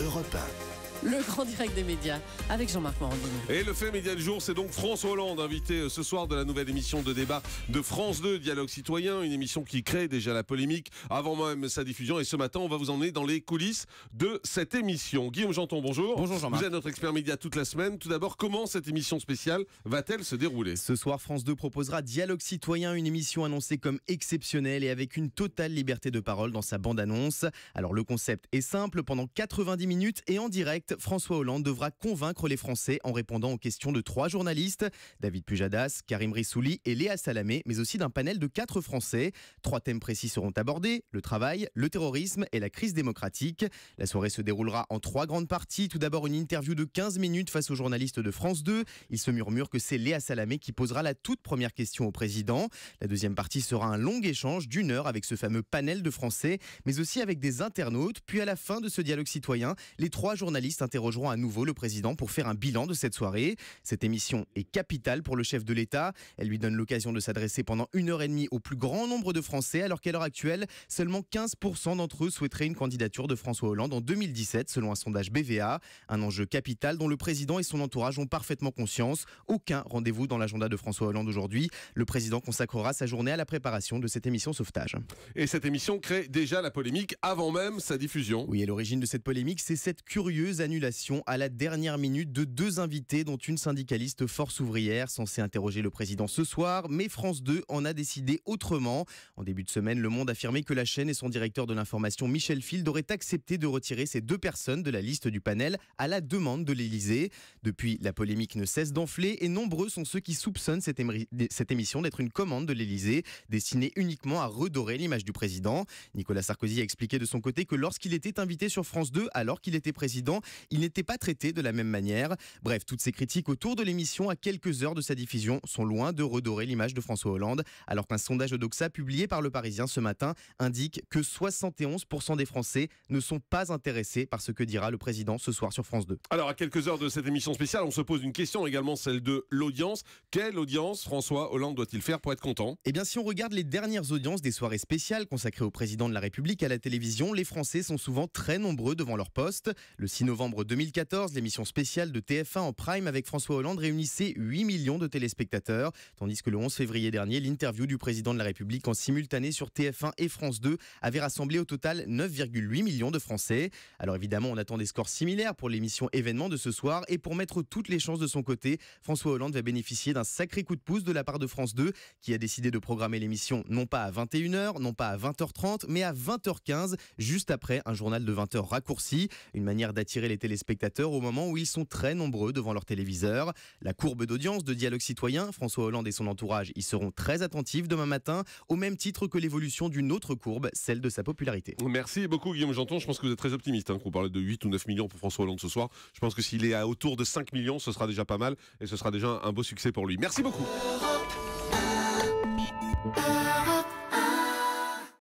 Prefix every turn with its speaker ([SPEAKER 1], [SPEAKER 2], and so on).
[SPEAKER 1] Europe 1.
[SPEAKER 2] Le grand direct des médias avec Jean-Marc Morandini.
[SPEAKER 3] Et le fait média du jour, c'est donc François Hollande, invité ce soir de la nouvelle émission de débat de France 2, Dialogue Citoyen, une émission qui crée déjà la polémique avant même sa diffusion. Et ce matin, on va vous emmener dans les coulisses de cette émission. Guillaume Janton, bonjour.
[SPEAKER 4] Bonjour Jean-Marc.
[SPEAKER 3] Vous êtes notre expert média toute la semaine. Tout d'abord, comment cette émission spéciale va-t-elle se dérouler ?
[SPEAKER 4] Ce soir, France 2 proposera Dialogue Citoyen, une émission annoncée comme exceptionnelle et avec une totale liberté de parole dans sa bande-annonce. Alors le concept est simple, pendant 90 minutes et en direct, François Hollande devra convaincre les Français en répondant aux questions de 3 journalistes, David Pujadas, Karim Rissouli et Léa Salamé, mais aussi d'un panel de 4 Français. 3 thèmes précis seront abordés, le travail, le terrorisme et la crise démocratique. La soirée se déroulera en 3 grandes parties. Tout d'abord, une interview de 15 minutes face aux journalistes de France 2. Il se murmure que c'est Léa Salamé qui posera la toute première question au président. La deuxième partie sera un long échange d'1 heure avec ce fameux panel de Français, mais aussi avec des internautes. Puis à la fin de ce dialogue citoyen, les 3 journalistes interrogeront à nouveau le président pour faire un bilan de cette soirée. Cette émission est capitale pour le chef de l'État. Elle lui donne l'occasion de s'adresser pendant 1h30 au plus grand nombre de Français, alors qu'à l'heure actuelle, seulement 15% d'entre eux souhaiteraient une candidature de François Hollande en 2017, selon un sondage BVA. Un enjeu capital dont le président et son entourage ont parfaitement conscience. Aucun rendez-vous dans l'agenda de François Hollande aujourd'hui. Le président consacrera sa journée à la préparation de cette émission Sauvetage.
[SPEAKER 3] Et cette émission crée déjà la polémique avant même sa diffusion.
[SPEAKER 4] Oui, et l'origine de cette polémique, c'est cette curieuse annulation à la dernière minute de 2 invités, dont une syndicaliste Force ouvrière, censée interroger le président ce soir. Mais France 2 en a décidé autrement. En début de semaine, Le Monde affirmait que la chaîne et son directeur de l'information, Michel Field, auraient accepté de retirer ces 2 personnes de la liste du panel à la demande de l'Élysée. Depuis, la polémique ne cesse d'enfler et nombreux sont ceux qui soupçonnent cette émission d'être une commande de l'Élysée, destinée uniquement à redorer l'image du président. Nicolas Sarkozy a expliqué de son côté que lorsqu'il était invité sur France 2, alors qu'il était président, il n'était pas traité de la même manière. Bref, toutes ces critiques autour de l'émission à quelques heures de sa diffusion sont loin de redorer l'image de François Hollande, alors qu'un sondage Odoxa publié par Le Parisien ce matin indique que 71% des Français ne sont pas intéressés par ce que dira le président ce soir sur France 2.
[SPEAKER 3] Alors, à quelques heures de cette émission spéciale, on se pose une question également, celle de l'audience. Quelle audience François Hollande doit-il faire pour être content ?
[SPEAKER 4] Eh bien, si on regarde les dernières audiences des soirées spéciales consacrées au président de la République à la télévision, les Français sont souvent très nombreux devant leur poste. Le 6 novembre 2014, l'émission spéciale de TF1 en prime avec François Hollande réunissait 8 millions de téléspectateurs, tandis que le 11 février dernier, l'interview du président de la République en simultané sur TF1 et France 2 avait rassemblé au total 9,8 millions de Français. Alors évidemment, on attend des scores similaires pour l'émission événement de ce soir, et pour mettre toutes les chances de son côté, François Hollande va bénéficier d'un sacré coup de pouce de la part de France 2, qui a décidé de programmer l'émission non pas à 21h, non pas à 20h30, mais à 20h15, juste après un journal de 20h raccourci, une manière d'attirer les téléspectateurs au moment où ils sont très nombreux devant leur téléviseur. La courbe d'audience de Dialogue Citoyen, François Hollande et son entourage y seront très attentifs demain matin, au même titre que l'évolution d'une autre courbe, celle de sa popularité.
[SPEAKER 3] Merci beaucoup Guillaume Janton, je pense que vous êtes très optimiste, qu'on parle de 8 ou 9 millions pour François Hollande ce soir. Je pense que s'il est à autour de 5 millions, ce sera déjà pas mal et ce sera déjà un beau succès pour lui. Merci beaucoup.